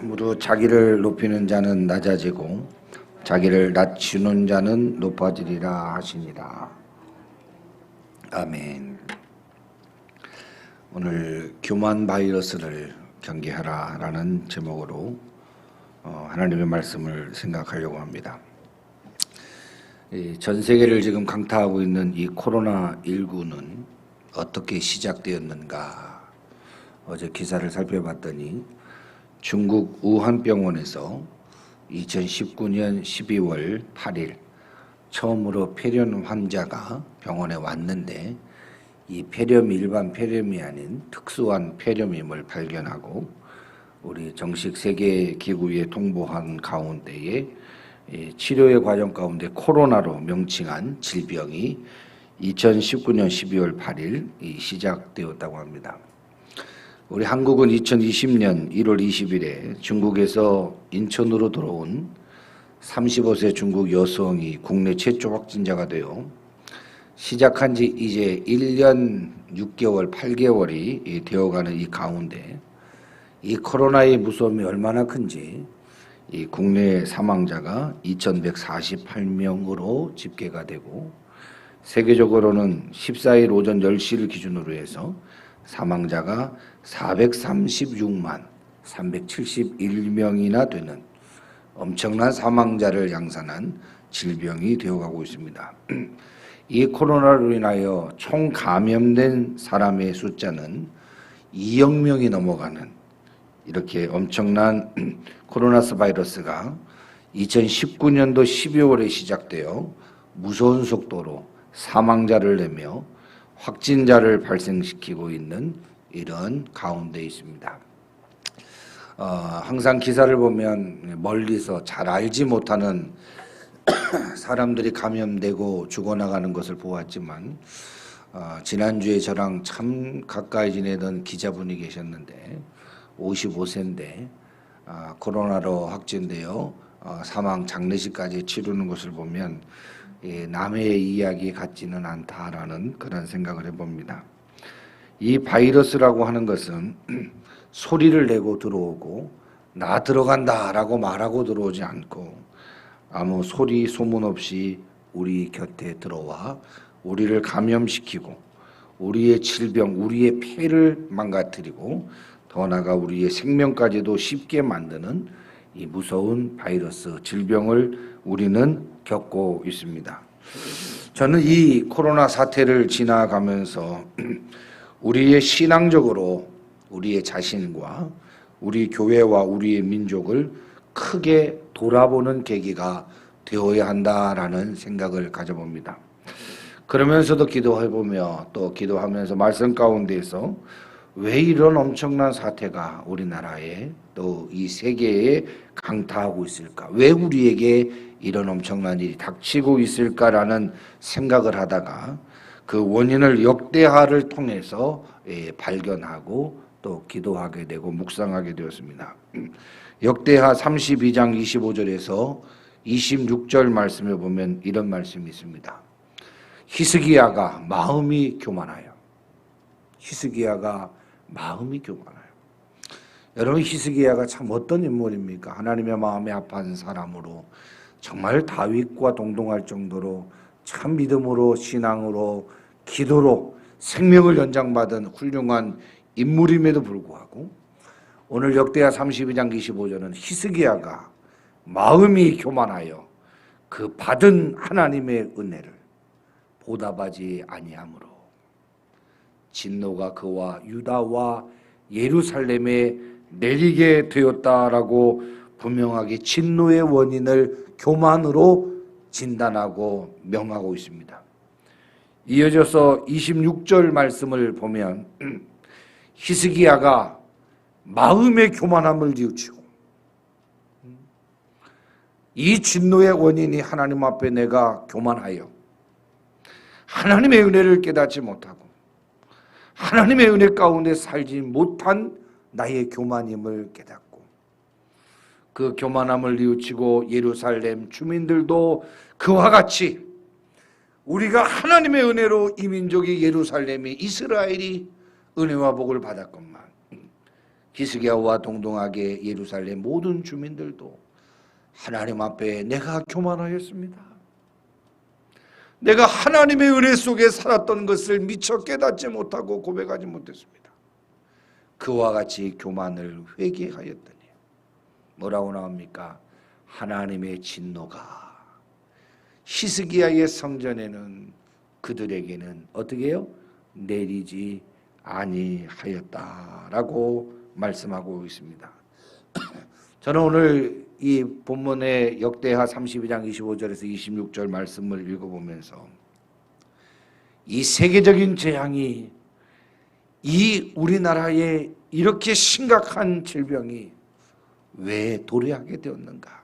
무릇 자기를 높이는 자는 낮아지고 자기를 낮추는 자는 높아지리라 하시니라. 아멘. 오늘 교만 바이러스를 경계하라 라는 제목으로 하나님의 말씀을 생각하려고 합니다. 전 세계를 지금 강타하고 있는 이 코로나19는 어떻게 시작되었는가? 어제 기사를 살펴봤더니 중국 우한병원에서 2019년 12월 8일 처음으로 폐렴 환자가 병원에 왔는데 이 폐렴이 일반 폐렴이 아닌 특수한 폐렴임을 발견하고 우리 정식 세계기구에 통보한 가운데에 치료의 과정 가운데 코로나로 명칭한 질병이 2019년 12월 8일 시작되었다고 합니다. 우리 한국은 2020년 1월 20일에 중국에서 인천으로 들어온 35세 중국 여성이 국내 최초 확진자가 되어 시작한 지 이제 1년 6개월, 8개월이 되어가는 이 가운데 이 코로나의 무서움이 얼마나 큰지 이 국내 사망자가 2,148명으로 집계가 되고 세계적으로는 14일 오전 10시를 기준으로 해서 사망자가 436만 371명이나 되는 엄청난 사망자를 양산한 질병이 되어가고 있습니다. 이 코로나로 인하여 총 감염된 사람의 숫자는 2억 명이 넘어가는 이렇게 엄청난 코로나 바이러스가 2019년도 12월에 시작되어 무서운 속도로 사망자를 내며 확진자를 발생시키고 있는 이런 가운데 있습니다. 항상 기사를 보면 멀리서 잘 알지 못하는 사람들이 감염되고 죽어나가는 것을 보았지만 지난주에 저랑 참 가까이 지내던 기자분이 계셨는데 55세인데 코로나로 확진되어 사망 장례식까지 치르는 것을 보면 남의 이야기 같지는 않다라는 그런 생각을 해봅니다. 이 바이러스라고 하는 것은 소리를 내고 들어오고 나 들어간다라고 말하고 들어오지 않고 아무 소리 소문 없이 우리 곁에 들어와 우리를 감염시키고 우리의 질병, 우리의 폐를 망가뜨리고 더 나아가 우리의 생명까지도 쉽게 만드는 이 무서운 바이러스 질병을 우리는 겪고 있습니다. 저는 이 코로나 사태를 지나가면서 우리의 신앙적으로 우리의 자신과 우리 교회와 우리의 민족을 크게 돌아보는 계기가 되어야 한다라는 생각을 가져봅니다. 그러면서도 기도해보며 또 기도하면서 말씀 가운데에서 왜 이런 엄청난 사태가 우리나라에 또 이 세계에 강타하고 있을까? 왜 우리에게 이런 엄청난 일이 닥치고 있을까라는 생각을 하다가 그 원인을 역대하를 통해서 발견하고 또 기도하게 되고 묵상하게 되었습니다. 역대하 32장 25절에서 26절 말씀에 보면 이런 말씀이 있습니다. 히스기야가 마음이 교만하여. 히스기야가 마음이 교만하여. 여러분 히스기야가 참 어떤 인물입니까? 하나님의 마음에 합한 사람으로 정말 다윗과 동등할 정도로 참 믿음으로 신앙으로 기도로 생명을 연장받은 훌륭한 인물임에도 불구하고 오늘 역대하 32장 25절은 히스기야가 마음이 교만하여 그 받은 하나님의 은혜를 보답하지 아니하므로 진노가 그와 유다와 예루살렘에 내리게 되었다라고 분명하게 진노의 원인을 교만으로 진단하고 명하고 있습니다. 이어져서 26절 말씀을 보면 히스기야가 마음의 교만함을 뉘우치고 이 진노의 원인이 하나님 앞에 내가 교만하여 하나님의 은혜를 깨닫지 못하고 하나님의 은혜 가운데 살지 못한 나의 교만임을 깨닫고 그 교만함을 뉘우치고 예루살렘 주민들도 그와 같이 우리가 하나님의 은혜로 이 민족이 예루살렘이 이스라엘이 은혜와 복을 받았건만 히스기야와 동등하게 예루살렘 모든 주민들도 하나님 앞에 내가 교만하였습니다. 내가 하나님의 은혜 속에 살았던 것을 미처 깨닫지 못하고 고백하지 못했습니다. 그와 같이 교만을 회개하였더니 뭐라고 나옵니까? 하나님의 진노가 히스기야의 성전에는 그들에게는 어떻게 해요? 내리지 아니하였다라고 말씀하고 있습니다. 저는 오늘 이 본문의 역대하 32장 25절에서 26절 말씀을 읽어보면서 이 세계적인 재앙이 이 우리나라에 이렇게 심각한 질병이 왜 도래하게 되었는가?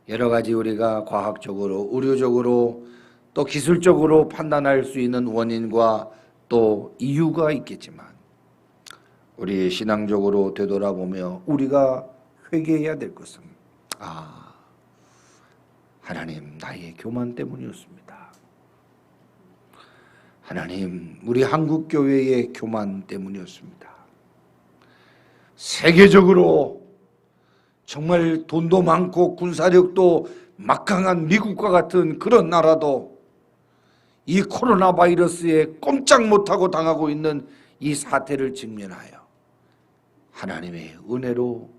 여러 가지 우리가 과학적으로, 의료적으로 또 기술적으로 판단할 수 있는 원인과 또 이유가 있겠지만 우리 신앙적으로 되돌아보며 우리가 회개해야 될 것은 하나님 나의 교만 때문이었습니다. 하나님 우리 한국교회의 교만 때문이었습니다. 세계적으로 정말 돈도 많고 군사력도 막강한 미국과 같은 그런 나라도 이 코로나 바이러스에 꼼짝 못하고 당하고 있는 이 사태를 직면하여 하나님의 은혜로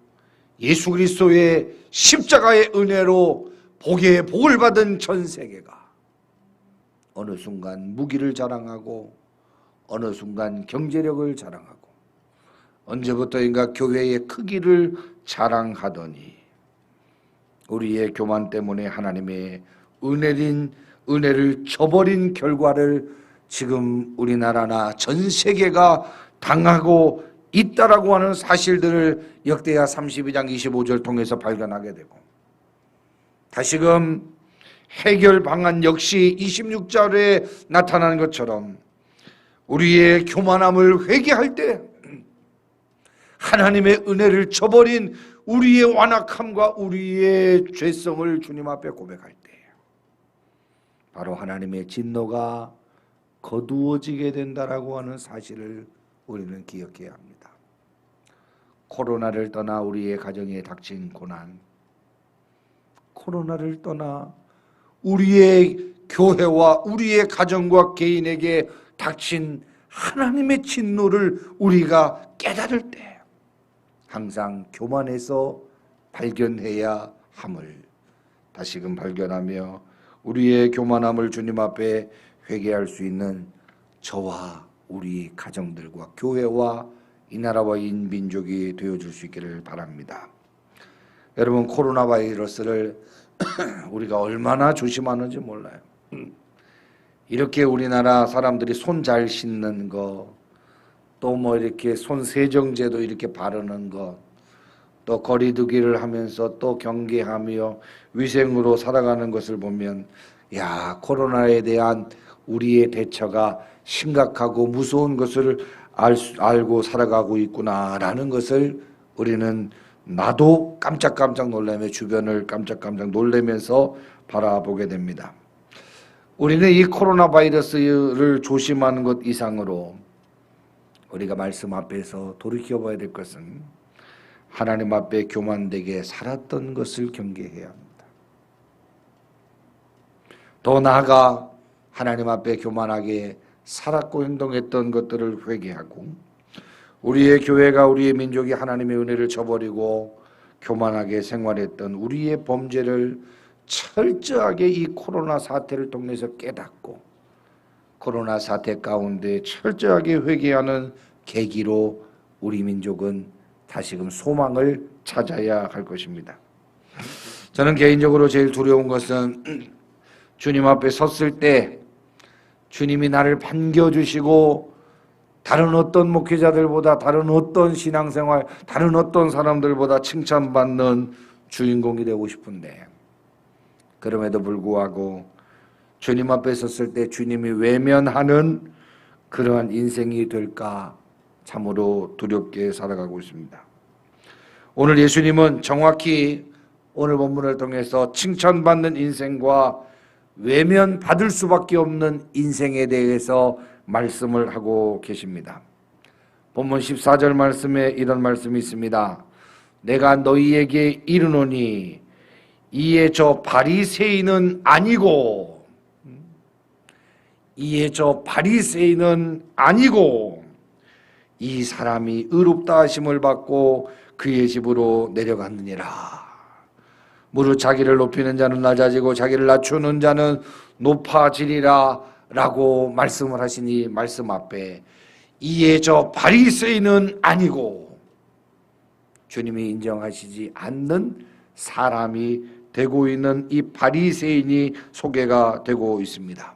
예수 그리스도의 십자가의 은혜로 복의 복을 받은 전 세계가 어느 순간 무기를 자랑하고 어느 순간 경제력을 자랑하고 언제부터인가 교회의 크기를 자랑하더니 우리의 교만 때문에 하나님의 은혜를 저버린 결과를 지금 우리나라나 전 세계가 당하고 있다라고 하는 사실들을 역대하 32장 25절 통해서 발견하게 되고 다시금 해결 방안 역시 26절에 나타나는 것처럼 우리의 교만함을 회개할 때 하나님의 은혜를 저버린 우리의 완악함과 우리의 죄성을 주님 앞에 고백할 때 바로 하나님의 진노가 거두어지게 된다라고 하는 사실을 우리는 기억해야 합니다. 코로나를 떠나 우리의 가정에 닥친 고난, 코로나를 떠나 우리의 교회와 우리의 가정과 개인에게 닥친 하나님의 진노를 우리가 깨달을 때 항상 교만해서 발견해야 함을 다시금 발견하며 우리의 교만함을 주님 앞에 회개할 수 있는 저와 우리 가정들과 교회와 이 나라와 이 민족이 되어줄 수 있기를 바랍니다. 여러분 코로나 바이러스를 우리가 얼마나 조심하는지 몰라요. 이렇게 우리나라 사람들이 손 잘 씻는 거 또 뭐 이렇게 손 세정제도 이렇게 바르는 것, 또 거리두기를 하면서 또 경계하며 위생으로 살아가는 것을 보면 코로나에 대한 우리의 대처가 심각하고 무서운 것을 알고 살아가고 있구나라는 것을 우리는 나도 깜짝깜짝 놀라며 주변을 깜짝깜짝 놀라면서 바라보게 됩니다. 우리는 이 코로나 바이러스를 조심하는 것 이상으로 우리가 말씀 앞에서 돌이켜봐야 될 것은 하나님 앞에 교만되게 살았던 것을 경계해야 합니다. 더 나아가 하나님 앞에 교만하게 살았고 행동했던 것들을 회개하고 우리의 교회가 우리의 민족이 하나님의 은혜를 저버리고 교만하게 생활했던 우리의 범죄를 철저하게 이 코로나 사태를 통해서 깨닫고 코로나 사태 가운데 철저하게 회개하는 계기로 우리 민족은 다시금 소망을 찾아야 할 것입니다. 저는 개인적으로 제일 두려운 것은 주님 앞에 섰을 때 주님이 나를 반겨주시고 다른 어떤 목회자들보다 다른 어떤 신앙생활 다른 어떤 사람들보다 칭찬받는 주인공이 되고 싶은데 그럼에도 불구하고 주님 앞에 섰을 때 주님이 외면하는 그러한 인생이 될까 참으로 두렵게 살아가고 있습니다. 오늘 예수님은 정확히 오늘 본문을 통해서 칭찬받는 인생과 외면받을 수밖에 없는 인생에 대해서 말씀을 하고 계십니다. 본문 14절 말씀에 이런 말씀이 있습니다. 내가 너희에게 이르노니 이에 저 바리새인은 아니고, 이에 저 바리새인은 아니고 이 사람이 의롭다 하심을 받고 그의 집으로 내려갔느니라. 무릇 자기를 높이는 자는 낮아지고 자기를 낮추는 자는 높아지리라 라고 말씀을 하시니, 말씀 앞에 이에 저 바리새인은 아니고 주님이 인정하시지 않는 사람이 되고 있는 이 바리새인이 소개가 되고 있습니다.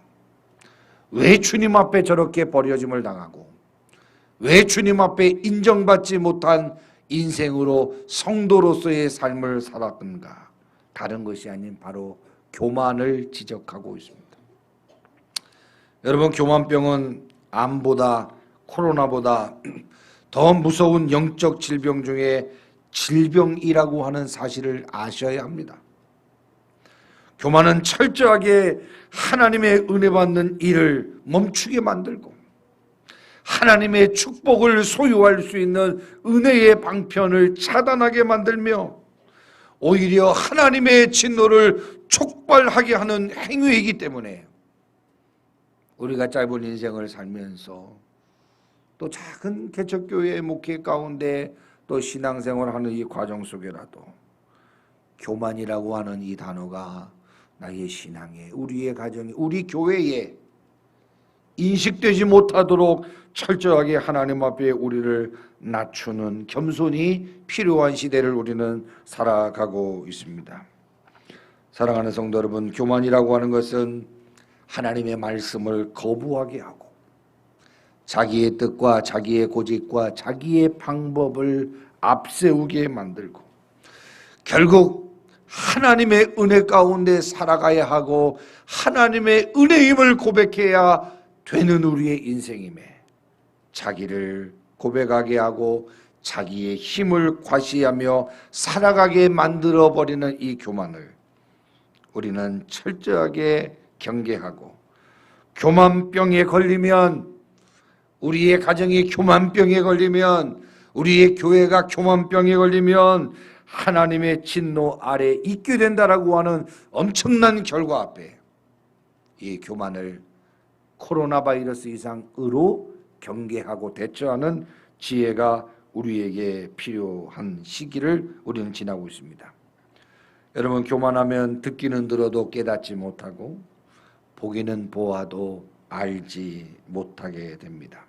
왜 주님 앞에 저렇게 버려짐을 당하고 왜 주님 앞에 인정받지 못한 인생으로 성도로서의 삶을 살았던가? 다른 것이 아닌 바로 교만을 지적하고 있습니다. 여러분, 교만병은 암보다 코로나보다 더 무서운 영적 질병 중에 질병이라고 하는 사실을 아셔야 합니다. 교만은 철저하게 하나님의 은혜 받는 일을 멈추게 만들고 하나님의 축복을 소유할 수 있는 은혜의 방편을 차단하게 만들며 오히려 하나님의 진노를 촉발하게 하는 행위이기 때문에 우리가 짧은 인생을 살면서 또 작은 개척교회 목회 가운데 또 신앙생활하는 이 과정 속에라도 교만이라고 하는 이 단어가 나의 신앙에, 우리의 가정에, 우리 교회에 인식되지 못하도록 철저하게 하나님 앞에 우리를 낮추는 겸손이 필요한 시대를 우리는 살아가고 있습니다. 사랑하는 성도 여러분, 교만이라고 하는 것은 하나님의 말씀을 거부하게 하고 자기의 뜻과 자기의 고집과 자기의 방법을 앞세우게 만들고 결국 하나님의 은혜 가운데 살아가야 하고 하나님의 은혜임을 고백해야 되는 우리의 인생임에 자기를 고백하게 하고 자기의 힘을 과시하며 살아가게 만들어버리는 이 교만을 우리는 철저하게 경계하고, 교만병에 걸리면, 우리의 가정이 교만병에 걸리면, 우리의 교회가 교만병에 걸리면 하나님의 진노 아래 있게 된다라고 하는 엄청난 결과 앞에 이 교만을 코로나 바이러스 이상으로 경계하고 대처하는 지혜가 우리에게 필요한 시기를 우리는 지나고 있습니다. 여러분, 교만하면 듣기는 들어도 깨닫지 못하고 보기는 보아도 알지 못하게 됩니다.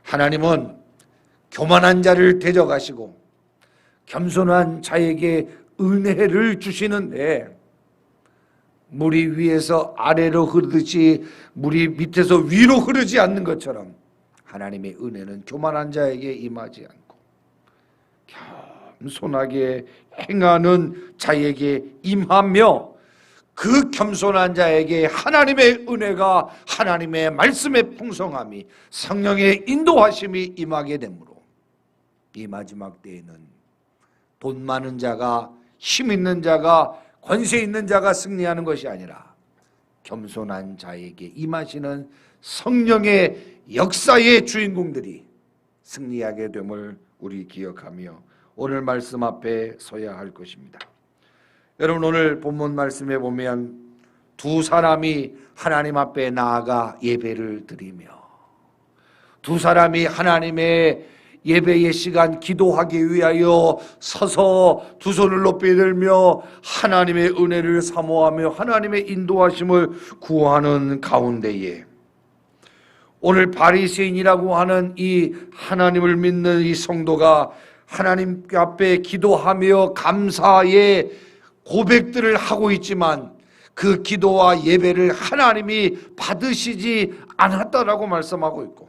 하나님은 교만한 자를 대적하시고 겸손한 자에게 은혜를 주시는데, 물이 위에서 아래로 흐르듯이 물이 밑에서 위로 흐르지 않는 것처럼 하나님의 은혜는 교만한 자에게 임하지 않고 겸손하게 행하는 자에게 임하며, 그 겸손한 자에게 하나님의 은혜가, 하나님의 말씀의 풍성함이, 성령의 인도하심이 임하게 되므로 이 마지막 때에는 돈 많은 자가, 힘 있는 자가, 권세 있는 자가 승리하는 것이 아니라 겸손한 자에게 임하시는 성령의 역사의 주인공들이 승리하게 됨을 우리 기억하며 오늘 말씀 앞에 서야 할 것입니다. 여러분, 오늘 본문 말씀에 보면 두 사람이 하나님 앞에 나아가 예배를 드리며, 두 사람이 하나님의 예배의 시간 기도하기 위하여 서서 두 손을 높이 들며 하나님의 은혜를 사모하며 하나님의 인도하심을 구하는 가운데에 오늘 바리새인이라고 하는 이 하나님을 믿는 이 성도가 하나님 앞에 기도하며 감사의 고백들을 하고 있지만 그 기도와 예배를 하나님이 받으시지 않았다라고 말씀하고 있고,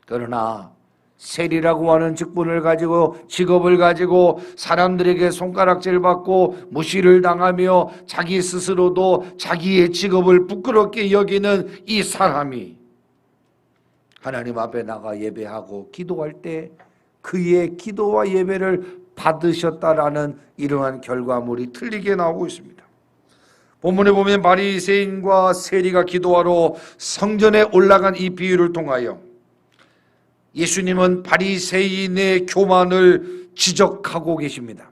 그러나 세리라고 하는 직분을 가지고, 직업을 가지고 사람들에게 손가락질 받고 무시를 당하며 자기 스스로도 자기의 직업을 부끄럽게 여기는 이 사람이 하나님 앞에 나가 예배하고 기도할 때 그의 기도와 예배를 받으셨다라는 이러한 결과물이 틀리게 나오고 있습니다. 본문에 보면 바리새인과 세리가 기도하러 성전에 올라간 이 비유를 통하여 예수님은 바리새인의 교만을 지적하고 계십니다.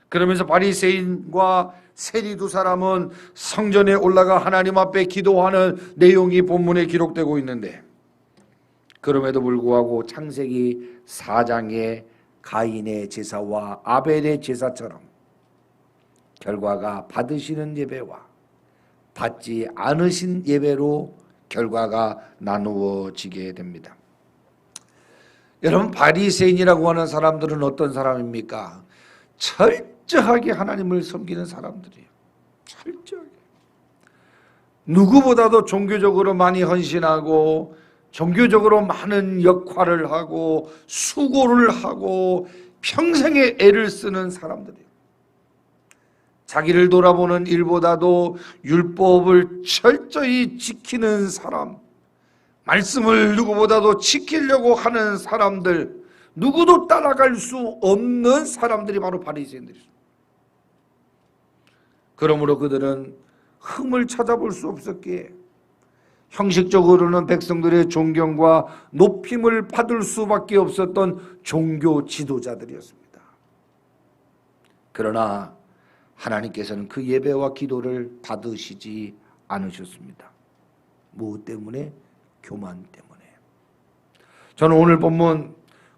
그러면서 바리새인과 세리 두 사람은 성전에 올라가 하나님 앞에 기도하는 내용이 본문에 기록되고 있는데, 그럼에도 불구하고 창세기 4장의 가인의 제사와 아벨의 제사처럼 결과가 받으시는 예배와 받지 않으신 예배로 결과가 나누어지게 됩니다. 여러분, 바리새인이라고 하는 사람들은 어떤 사람입니까? 철저하게 하나님을 섬기는 사람들이에요. 철저하게. 누구보다도 종교적으로 많이 헌신하고 종교적으로 많은 역할을 하고 수고를 하고 평생에 애를 쓰는 사람들이에요. 자기를 돌아보는 일보다도 율법을 철저히 지키는 사람, 말씀을 누구보다도 지키려고 하는 사람들, 누구도 따라갈 수 없는 사람들이 바로 바리새인들이죠. 그러므로 그들은 흠을 찾아볼 수 없었기에 형식적으로는 백성들의 존경과 높임을 받을 수밖에 없었던 종교 지도자들이었습니다. 그러나 하나님께서는 그 예배와 기도를 받으시지 않으셨습니다. 무엇 때문에? 교만 때문에. 저는 오늘 본문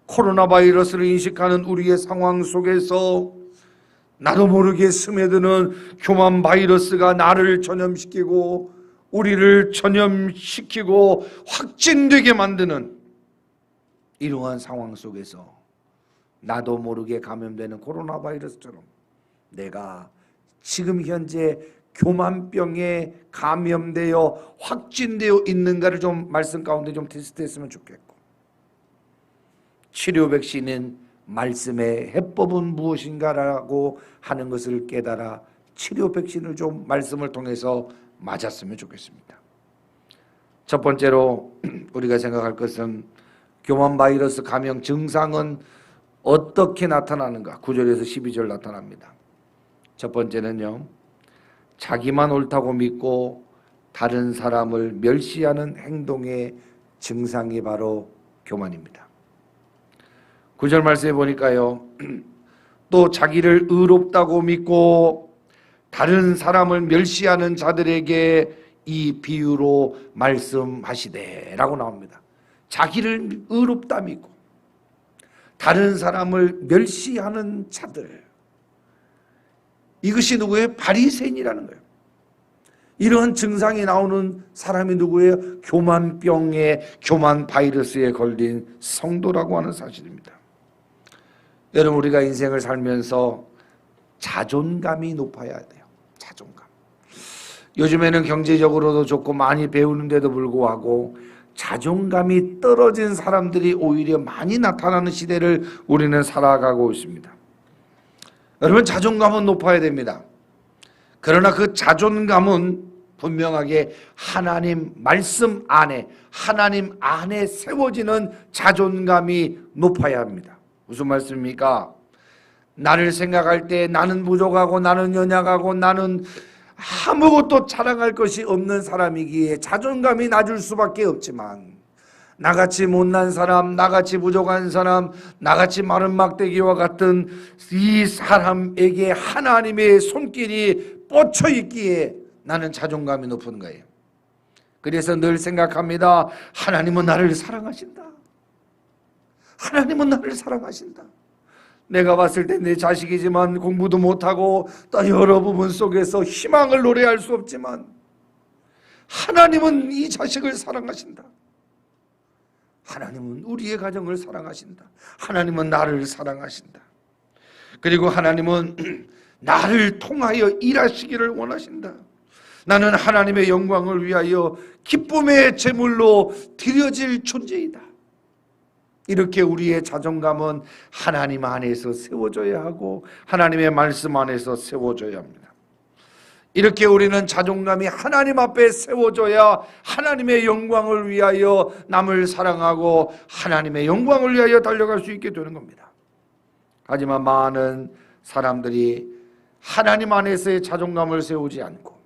코로나 바이러스를 인식하는 우리의 상황 속에서 나도 모르게 스며드는 교만 바이러스가 나를 전염시키고 우리를 전염시키고 확진되게 만드는 이러한 상황 속에서 나도 모르게 감염되는 코로나 바이러스처럼 내가 지금 현재 교만병에 감염되어 확진되어 있는가를 좀 말씀 가운데 좀 테스트했으면 좋겠고, 치료 백신은 말씀의 해법은 무엇인가라고 하는 것을 깨달아 치료 백신을 좀 말씀을 통해서 맞았으면 좋겠습니다. 첫 번째로 우리가 생각할 것은 교만 바이러스 감염 증상은 어떻게 나타나는가? 9절에서 12절 나타납니다. 첫 번째는요, 자기만 옳다고 믿고 다른 사람을 멸시하는 행동의 증상이 바로 교만입니다. 9절 말씀에 보니까요, 또 자기를 의롭다고 믿고 다른 사람을 멸시하는 자들에게 이 비유로 말씀하시되 라고 나옵니다. 자기를 의롭다 믿고 다른 사람을 멸시하는 자들, 이것이 누구예요? 바리새인이라는 거예요. 이러한 증상이 나오는 사람이 누구예요? 교만병에, 교만 바이러스에 걸린 성도라고 하는 사실입니다. 여러분, 우리가 인생을 살면서 자존감이 높아야 돼요. 자존감. 요즘에는 경제적으로도 좋고 많이 배우는데도 불구하고 자존감이 떨어진 사람들이 오히려 많이 나타나는 시대를 우리는 살아가고 있습니다. 여러분, 자존감은 높아야 됩니다. 그러나 그 자존감은 분명하게 하나님 말씀 안에, 하나님 안에 세워지는 자존감이 높아야 합니다. 무슨 말씀입니까? 나를 생각할 때 나는 부족하고 나는 연약하고 나는 아무것도 자랑할 것이 없는 사람이기에 자존감이 낮을 수밖에 없지만, 나같이 못난 사람, 나같이 부족한 사람, 나같이 마른 막대기와 같은 이 사람에게 하나님의 손길이 뻗쳐 있기에 나는 자존감이 높은 거예요. 그래서 늘 생각합니다. 하나님은 나를 사랑하신다. 하나님은 나를 사랑하신다. 내가 봤을 때 내 자식이지만 공부도 못하고 또 여러 부분 속에서 희망을 노래할 수 없지만 하나님은 이 자식을 사랑하신다. 하나님은 우리의 가정을 사랑하신다. 하나님은 나를 사랑하신다. 그리고 하나님은 나를 통하여 일하시기를 원하신다. 나는 하나님의 영광을 위하여 기쁨의 제물로 드려질 존재이다. 이렇게 우리의 자존감은 하나님 안에서 세워져야 하고 하나님의 말씀 안에서 세워져야 합니다. 이렇게 우리는 자존감이 하나님 앞에 세워져야 하나님의 영광을 위하여 남을 사랑하고 하나님의 영광을 위하여 달려갈 수 있게 되는 겁니다. 하지만 많은 사람들이 하나님 안에서의 자존감을 세우지 않고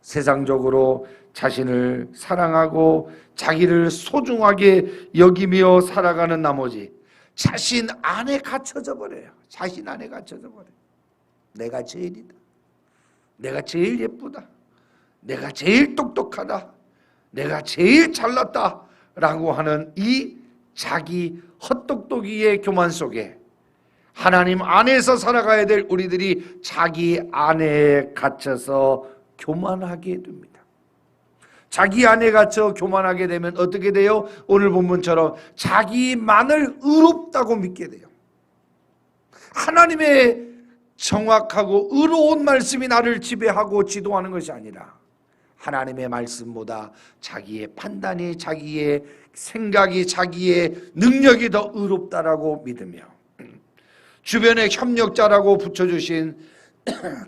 세상적으로 자신을 사랑하고 자기를 소중하게 여기며 살아가는 나머지 자신 안에 갇혀져 버려요. 자신 안에 갇혀져 버려요. 내가 제일이다. 내가 제일 예쁘다. 내가 제일 똑똑하다. 내가 제일 잘났다. 라고 하는 이 자기 헛똑똑이의 교만 속에 하나님 안에서 살아가야 될 우리들이 자기 안에 갇혀서 교만하게 됩니다. 자기 안에 갇혀 교만하게 되면 어떻게 돼요? 오늘 본문처럼 자기만을 의롭다고 믿게 돼요. 하나님의 정확하고 의로운 말씀이 나를 지배하고 지도하는 것이 아니라 하나님의 말씀보다 자기의 판단이, 자기의 생각이, 자기의 능력이 더 의롭다라고 믿으며 주변에 협력자라고 붙여주신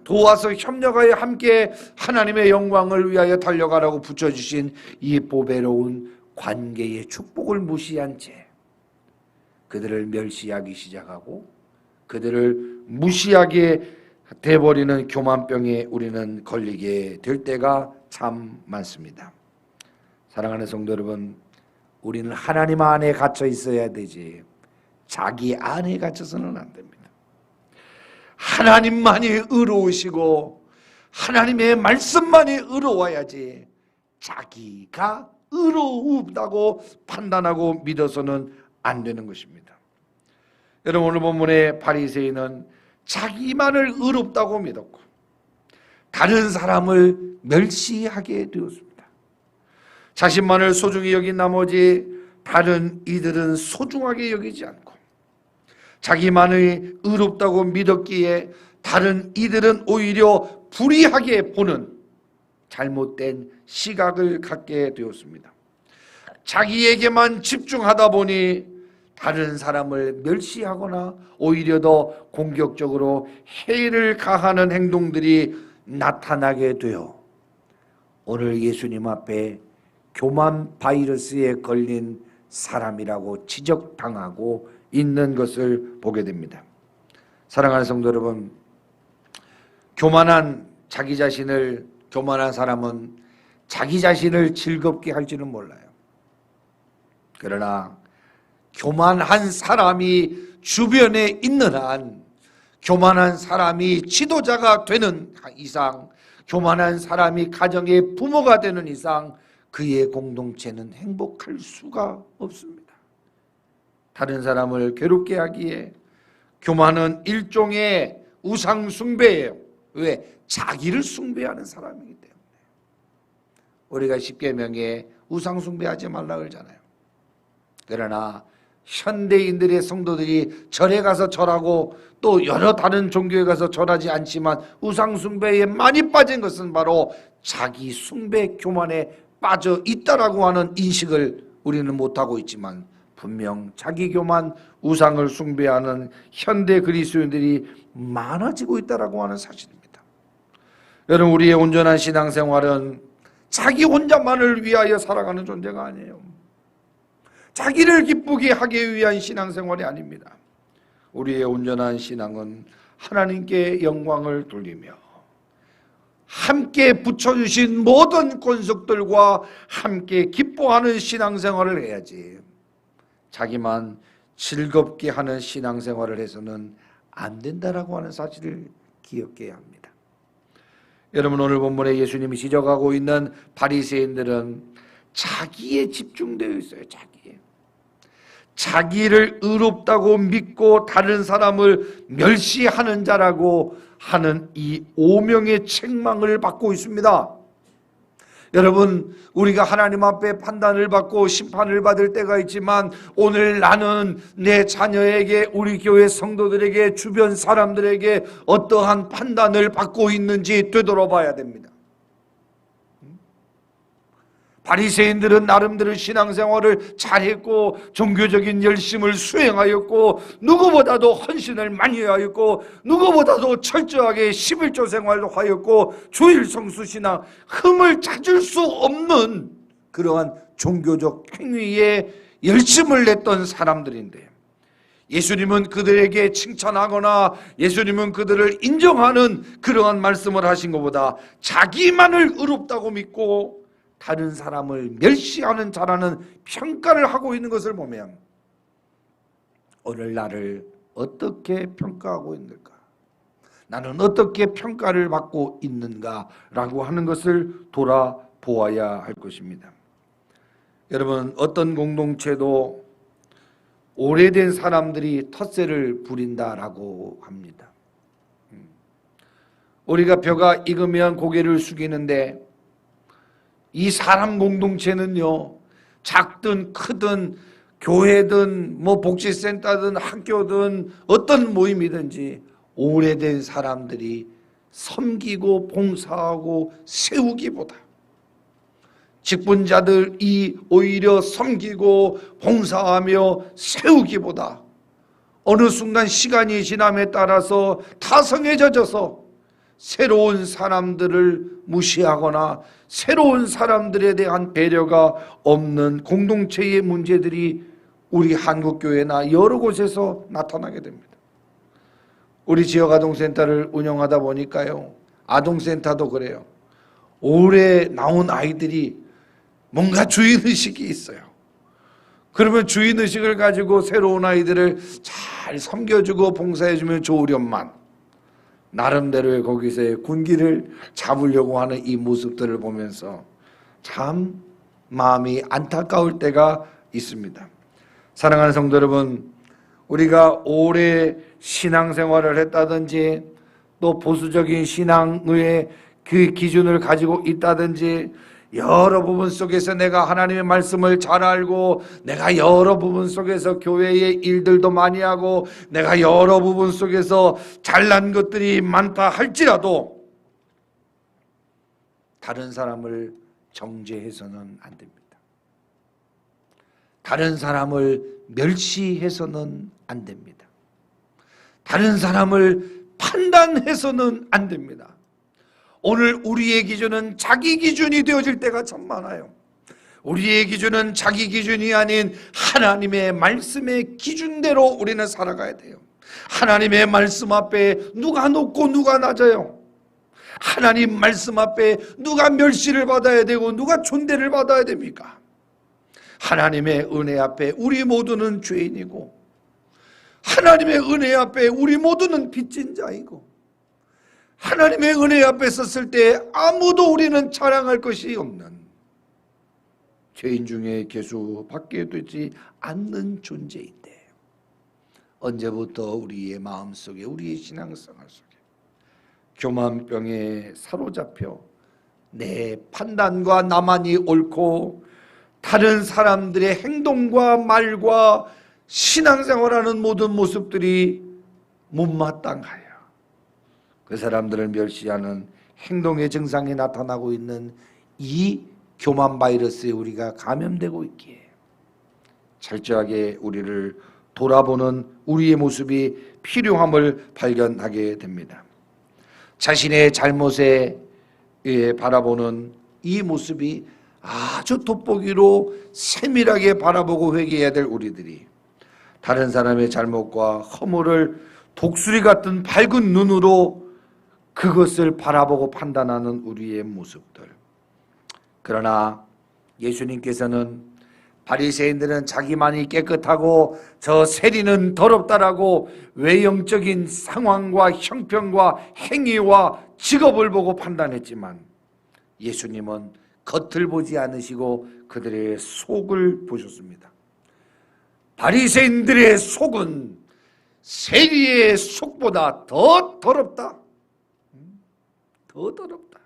도와서 협력하여 함께 하나님의 영광을 위하여 달려가라고 붙여주신 이 보배로운 관계의 축복을 무시한 채 그들을 멸시하기 시작하고 그들을 무시하게 돼버리는 교만병에 우리는 걸리게 될 때가 참 많습니다. 사랑하는 성도 여러분, 우리는 하나님 안에 갇혀 있어야 되지 자기 안에 갇혀서는 안 됩니다. 하나님만이 의로우시고 하나님의 말씀만이 의로워야지 자기가 의로우다고 판단하고 믿어서는 안 되는 것입니다. 여러분, 오늘 본문의 바리새인은 자기만을 의롭다고 믿었고 다른 사람을 멸시하게 되었습니다. 자신만을 소중히 여긴 나머지 다른 이들은 소중하게 여기지 않고 자기만을 의롭다고 믿었기에 다른 이들은 오히려 불의하게 보는 잘못된 시각을 갖게 되었습니다. 자기에게만 집중하다 보니 다른 사람을 멸시하거나 오히려 더 공격적으로 해를 가하는 행동들이 나타나게 되어 오늘 예수님 앞에 교만 바이러스에 걸린 사람이라고 지적당하고 있는 것을 보게 됩니다. 사랑하는 성도 여러분, 교만한 사람은 자기 자신을 즐겁게 할지는 몰라요. 그러나 교만한 사람이 주변에 있는 한, 교만한 사람이 지도자가 되는 이상, 교만한 사람이 가정의 부모가 되는 이상 그의 공동체는 행복할 수가 없습니다. 다른 사람을 괴롭게 하기에 교만은 일종의 우상 숭배예요. 왜? 자기를 숭배하는 사람이기 때문에. 우리가 십계명에 우상 숭배하지 말라 그러잖아요. 그러나 현대인들의 성도들이 절에 가서 절하고 또 여러 다른 종교에 가서 절하지 않지만 우상 숭배에 많이 빠진 것은 바로 자기 숭배 교만에 빠져 있다라고 하는 인식을 우리는 못하고 있지만 분명 자기 교만, 우상을 숭배하는 현대 그리스도인들이 많아지고 있다라고 하는 사실입니다. 여러분, 우리의 온전한 신앙생활은 자기 혼자만을 위하여 살아가는 존재가 아니에요. 자기를 기쁘게 하기 위한 신앙생활이 아닙니다. 우리의 온전한 신앙은 하나님께 영광을 돌리며 함께 붙여주신 모든 권속들과 함께 기뻐하는 신앙생활을 해야지 자기만 즐겁게 하는 신앙생활을 해서는 안 된다라고 하는 사실을 기억해야 합니다. 여러분, 오늘 본문에 예수님이 지적하고 있는 바리새인들은 자기에 집중되어 있어요. 자기를 의롭다고 믿고 다른 사람을 멸시하는 자라고 하는 이 오명의 책망을 받고 있습니다. 여러분, 우리가 하나님 앞에 판단을 받고 심판을 받을 때가 있지만 오늘 나는 내 자녀에게, 우리 교회 성도들에게, 주변 사람들에게 어떠한 판단을 받고 있는지 되돌아봐야 됩니다. 바리새인들은 나름대로 신앙생활을 잘했고 종교적인 열심을 수행하였고 누구보다도 헌신을 많이 하였고 누구보다도 철저하게 11조 생활도 하였고 주일 성수신앙 흠을 찾을 수 없는 그러한 종교적 행위에 열심을 냈던 사람들인데 예수님은 그들에게 칭찬하거나 예수님은 그들을 인정하는 그러한 말씀을 하신 것보다 자기만을 의롭다고 믿고 다른 사람을 멸시하는 자라는 평가를 하고 있는 것을 보면 오늘 나를 어떻게 평가하고 있는가? 나는 어떻게 평가를 받고 있는가라고 하는 것을 돌아보아야 할 것입니다. 여러분, 어떤 공동체도 오래된 사람들이 텃세를 부린다라고 합니다. 우리가 벼가 익으면 고개를 숙이는데 이 사람 공동체는요, 작든 크든 교회든 복지센터든 학교든 어떤 모임이든지 오래된 사람들이 섬기고 봉사하고 세우기보다 직분자들이 오히려 섬기고 봉사하며 세우기보다 어느 순간 시간이 지남에 따라서 타성에 젖어서 새로운 사람들을 무시하거나 새로운 사람들에 대한 배려가 없는 공동체의 문제들이 우리 한국교회나 여러 곳에서 나타나게 됩니다. 우리 지역 아동센터를 운영하다 보니까요, 아동센터도 그래요. 올해 나온 아이들이 뭔가 주인의식이 있어요. 그러면 주인의식을 가지고 새로운 아이들을 잘 섬겨주고 봉사해주면 좋으련만 나름대로의 거기서의 군기를 잡으려고 하는 이 모습들을 보면서 참 마음이 안타까울 때가 있습니다. 사랑하는 성도 여러분, 우리가 오래 신앙생활을 했다든지 또 보수적인 신앙의 그 기준을 가지고 있다든지 여러 부분 속에서 내가 하나님의 말씀을 잘 알고 내가 여러 부분 속에서 교회의 일들도 많이 하고 내가 여러 부분 속에서 잘난 것들이 많다 할지라도 다른 사람을 정죄해서는 안 됩니다. 다른 사람을 멸시해서는 안 됩니다. 다른 사람을 판단해서는 안 됩니다. 오늘 우리의 기준은 자기 기준이 되어질 때가 참 많아요. 우리의 기준은 자기 기준이 아닌 하나님의 말씀의 기준대로 우리는 살아가야 돼요. 하나님의 말씀 앞에 누가 높고 누가 낮아요? 하나님 말씀 앞에 누가 멸시를 받아야 되고 누가 존대를 받아야 됩니까? 하나님의 은혜 앞에 우리 모두는 죄인이고 하나님의 은혜 앞에 우리 모두는 빚진 자이고 하나님의 은혜 앞에 섰을 때 아무도 우리는 자랑할 것이 없는 죄인 중에 계수밖에 되지 않는 존재인데 언제부터 우리의 마음속에 우리의 신앙생활 속에 교만병에 사로잡혀 내 판단과 나만이 옳고 다른 사람들의 행동과 말과 신앙생활하는 모든 모습들이 못마땅하여 그 사람들을 멸시하는 행동의 증상이 나타나고 있는 이 교만 바이러스에 우리가 감염되고 있기에 철저하게 우리를 돌아보는 우리의 모습이 필요함을 발견하게 됩니다. 자신의 잘못에 바라보는 이 모습이 아주 돋보기로 세밀하게 바라보고 회개해야 될 우리들이 다른 사람의 잘못과 허물을 독수리 같은 밝은 눈으로 그것을 바라보고 판단하는 우리의 모습들. 그러나 예수님께서는 바리새인들은 자기만이 깨끗하고 저 세리는 더럽다라고 외형적인 상황과 형편과 행위와 직업을 보고 판단했지만 예수님은 겉을 보지 않으시고 그들의 속을 보셨습니다. 바리새인들의 속은 세리의 속보다 더 더럽다. 더 더럽다.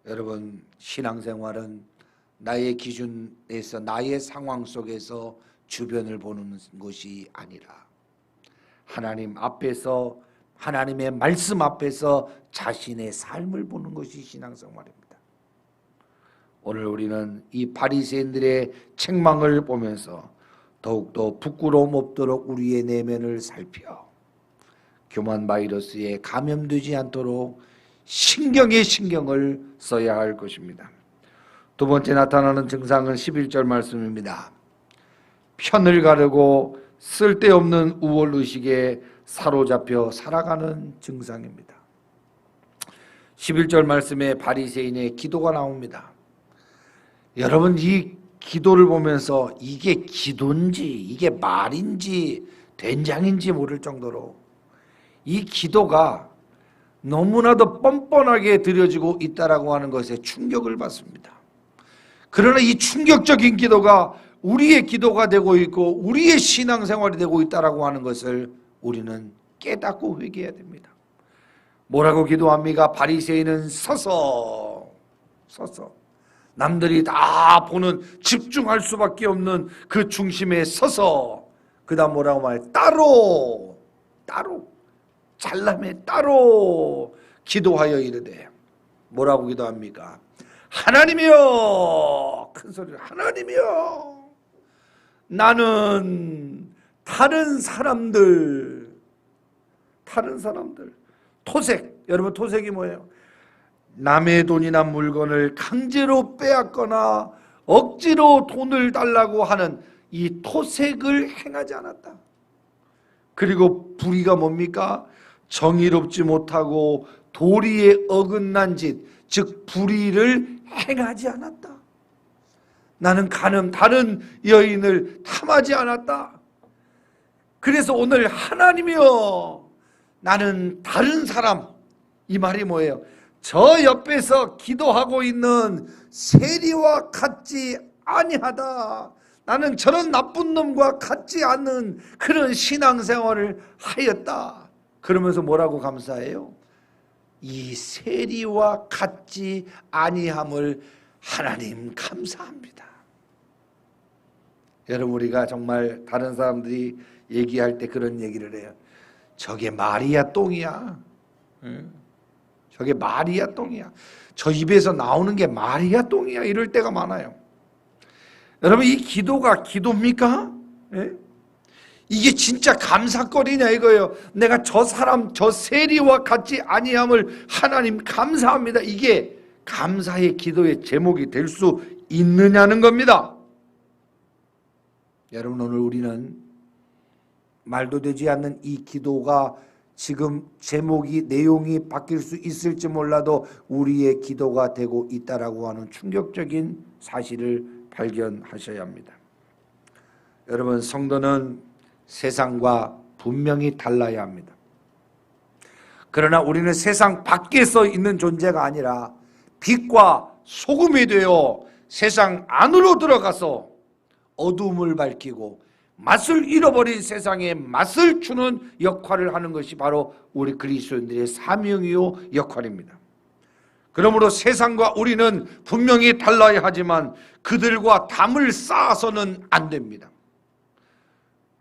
여러분, 신앙생활은 나의 기준에서 나의 상황 속에서 주변을 보는 것이 아니라 하나님 앞에서 하나님의 말씀 앞에서 자신의 삶을 보는 것이 신앙생활입니다. 오늘 우리는 이 바리새인들의 책망을 보면서 더욱더 부끄러움 없도록 우리의 내면을 살펴 교만 바이러스에 감염되지 않도록 신경에 신경을 써야 할 것입니다. 두 번째 나타나는 증상은 11절 말씀입니다. 편을 가르고 쓸데없는 우월의식에 사로잡혀 살아가는 증상입니다. 11절 말씀에 바리새인의 기도가 나옵니다. 여러분 이 기도를 보면서 이게 기도인지 이게 말인지 된장인지 모를 정도로 이 기도가 너무나도 뻔뻔하게 드려지고 있다라고 하는 것에 충격을 받습니다. 그러나 이 충격적인 기도가 우리의 기도가 되고 있고 우리의 신앙생활이 되고 있다라고 하는 것을 우리는 깨닫고 회개해야 됩니다. 뭐라고 기도합니까? 바리새인은 서서 남들이 다 보는 집중할 수밖에 없는 그 중심에 서서 그 다음 뭐라고 말해? 따로 잘남에 따로 기도하여 이르되 뭐라고 기도합니까? 하나님이여, 큰 소리로 하나님이여, 나는 다른 사람들 토색, 여러분 토색이 뭐예요? 남의 돈이나 물건을 강제로 빼앗거나 억지로 돈을 달라고 하는 이 토색을 행하지 않았다. 그리고 불의가 뭡니까? 정의롭지 못하고 도리에 어긋난 짓, 즉 불의를 행하지 않았다. 나는 다른 여인을 탐하지 않았다. 그래서 오늘 하나님이여, 나는 다른 사람, 이 말이 뭐예요? 저 옆에서 기도하고 있는 세리와 같지 아니하다. 나는 저런 나쁜 놈과 같지 않는 그런 신앙생활을 하였다. 그러면서 뭐라고 감사해요? 이 세리와 같지 아니함을 하나님 감사합니다. 여러분 우리가 정말 다른 사람들이 얘기할 때 그런 얘기를 해요. 저게 말이야 똥이야. 저게 말이야 똥이야. 저 입에서 나오는 게 말이야 똥이야. 이럴 때가 많아요. 여러분 이 기도가 기도입니까? 예? 이게 진짜 감사거리냐 이거예요. 내가 저 사람 저 세리와 같지 아니함을 하나님 감사합니다. 이게 감사의 기도의 제목이 될 수 있느냐는 겁니다. 여러분 오늘 우리는 말도 되지 않는 이 기도가 지금 제목이 내용이 바뀔 수 있을지 몰라도 우리의 기도가 되고 있다라고 하는 충격적인 사실을 발견하셔야 합니다. 여러분 성도는 세상과 분명히 달라야 합니다. 그러나 우리는 세상 밖에서 있는 존재가 아니라 빛과 소금이 되어 세상 안으로 들어가서 어두움을 밝히고 맛을 잃어버린 세상에 맛을 주는 역할을 하는 것이 바로 우리 그리스도인들의 사명이요 역할입니다. 그러므로 세상과 우리는 분명히 달라야 하지만 그들과 담을 쌓아서는 안 됩니다.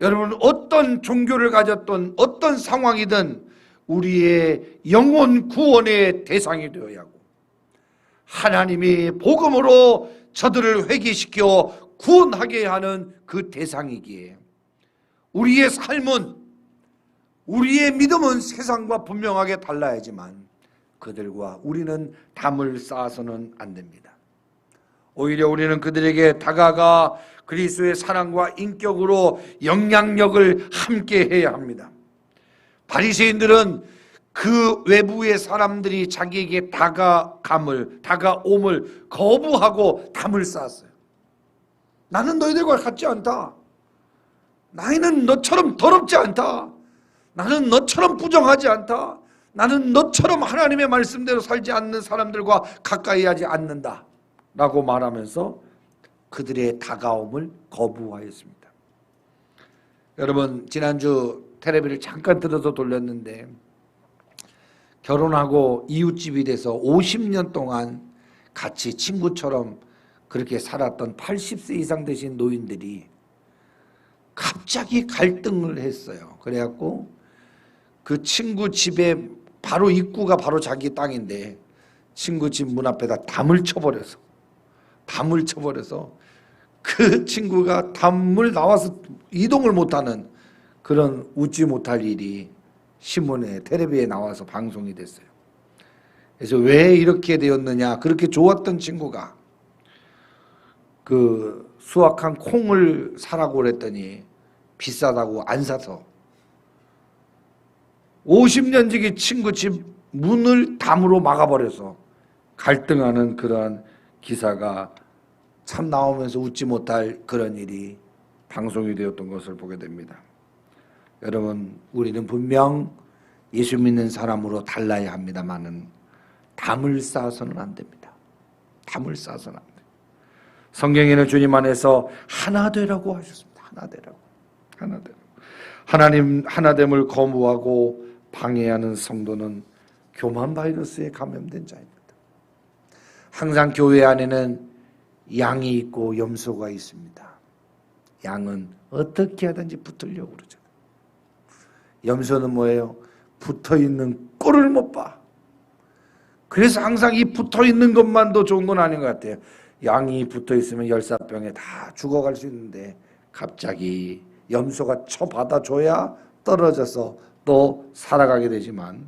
여러분 어떤 종교를 가졌던 어떤 상황이든 우리의 영혼 구원의 대상이 되어야 하고 하나님이 복음으로 저들을 회개시켜 구원하게 하는 그 대상이기에 우리의 삶은 우리의 믿음은 세상과 분명하게 달라야지만 그들과 우리는 담을 쌓아서는 안 됩니다. 오히려 우리는 그들에게 다가가 그리스도의 사랑과 인격으로 영향력을 함께 해야 합니다. 바리새인들은 그 외부의 사람들이 자기에게 다가옴을 거부하고 담을 쌓았어요. 나는 너희들과 같지 않다. 나는 너처럼 더럽지 않다. 나는 너처럼 부정하지 않다. 나는 너처럼 하나님의 말씀대로 살지 않는 사람들과 가까이 하지 않는다 라고 말하면서 그들의 다가옴을 거부하였습니다. 여러분 지난주 텔레비를 잠깐 들어서 돌렸는데 결혼하고 이웃집이 돼서 50년 동안 같이 친구처럼 그렇게 살았던 80세 이상 되신 노인들이 갑자기 갈등을 했어요. 그래갖고 그 친구 집에 바로 입구가 바로 자기 땅인데 친구 집 문 앞에다 담을 쳐버려서 그 친구가 담을 나와서 이동을 못하는 그런 웃지 못할 일이 신문에 텔레비에 나와서 방송이 됐어요. 그래서 왜 이렇게 되었느냐, 그렇게 좋았던 친구가 그 수확한 콩을 사라고 그랬더니 비싸다고 안 사서 50년 지기 친구 집 문을 담으로 막아버려서 갈등하는 그러한 기사가 참 나오면서 웃지 못할 그런 일이 방송이 되었던 것을 보게 됩니다. 여러분, 우리는 분명 예수 믿는 사람으로 달라야 합니다만은 담을 쌓아서는 안 됩니다. 담을 쌓아서는 안 돼요. 성경에는 주님 안에서 하나 되라고 하셨습니다. 하나 되라고. 하나 되라고. 하나님 하나됨을 거부하고 방해하는 성도는 교만 바이러스에 감염된 자입니다. 항상 교회 안에는 양이 있고 염소가 있습니다. 양은 어떻게 하든지 붙으려고 그러잖아요. 염소는 뭐예요? 붙어있는 꼴을 못 봐. 그래서 항상 이 붙어있는 것만도 좋은 건 아닌 것 같아요. 양이 붙어있으면 열사병에 다 죽어갈 수 있는데 갑자기 염소가 쳐받아줘야 떨어져서 또 살아가게 되지만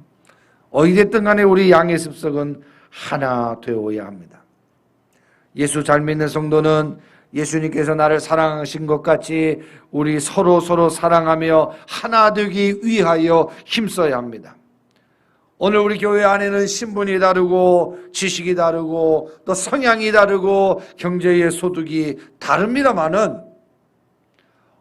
어찌됐든 간에 우리 양의 습성은 하나 되어야 합니다. 예수 잘 믿는 성도는 예수님께서 나를 사랑하신 것 같이 우리 서로 사랑하며 하나 되기 위하여 힘써야 합니다. 오늘 우리 교회 안에는 신분이 다르고 지식이 다르고 또 성향이 다르고 경제의 소득이 다릅니다마는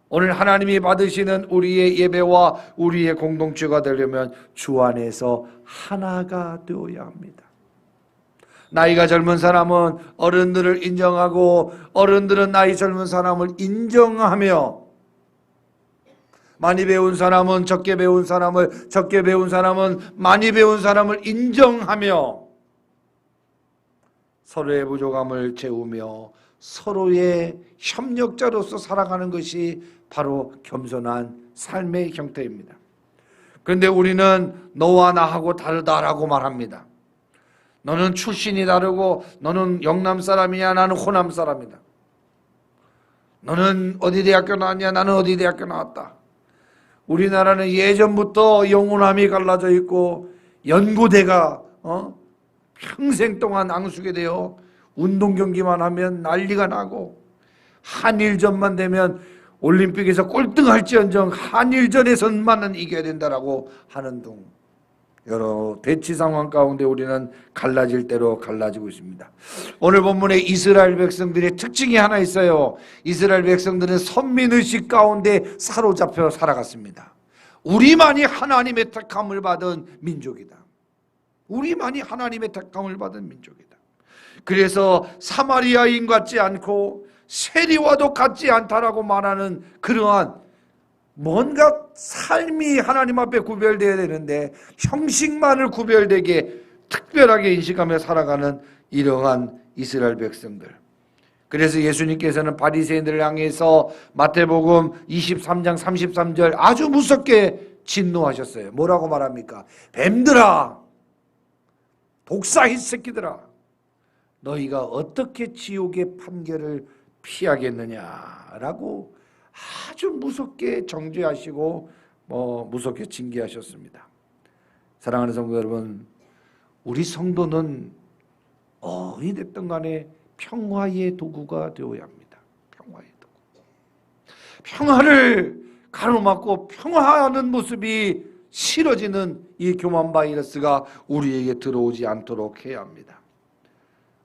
오늘 하나님이 받으시는 우리의 예배와 우리의 공동체가 되려면 주 안에서 하나가 되어야 합니다. 나이가 젊은 사람은 어른들을 인정하고 어른들은 나이 젊은 사람을 인정하며 많이 배운 사람은 적게 배운 사람을, 적게 배운 사람은 많이 배운 사람을 인정하며 서로의 부족함을 채우며 서로의 협력자로서 살아가는 것이 바로 겸손한 삶의 형태입니다. 그런데 우리는 너와 나하고 다르다라고 말합니다. 너는 출신이 다르고 너는 영남 사람이야, 나는 호남 사람이다. 너는 어디 대학교 나왔냐, 나는 어디 대학교 나왔다. 우리나라는 예전부터 영혼함이 갈라져 있고 연고대가 평생 동안 앙숙이 되어 운동 경기만 하면 난리가 나고 한일전만 되면 올림픽에서 꼴등할지언정 한일전에서만은 이겨야 된다라고 하는 등 여러 대치 상황 가운데 우리는 갈라질 대로 갈라지고 있습니다. 오늘 본문에 이스라엘 백성들의 특징이 하나 있어요. 이스라엘 백성들은 선민의식 가운데 사로잡혀 살아갔습니다. 우리만이 하나님의 택함을 받은 민족이다. 우리만이 하나님의 택함을 받은 민족이다. 그래서 사마리아인 같지 않고 세리와도 같지 않다라고 말하는 그러한 뭔가 삶이 하나님 앞에 구별되어야 되는데 형식만을 구별되게 특별하게 인식하며 살아가는 이러한 이스라엘 백성들. 그래서 예수님께서는 바리새인들을 향해서 마태복음 23장 33절 아주 무섭게 진노하셨어요. 뭐라고 말합니까? 뱀들아, 독사의 새끼들아, 너희가 어떻게 지옥의 판결을 피하겠느냐라고 아주 무섭게 정죄하시고 무섭게 징계하셨습니다. 사랑하는 성도 여러분, 우리 성도는 어디 됐든 간에 평화의 도구가 되어야 합니다. 평화의 도구. 평화를 가로막고 평화하는 모습이 싫어지는 이 교만 바이러스가 우리에게 들어오지 않도록 해야 합니다.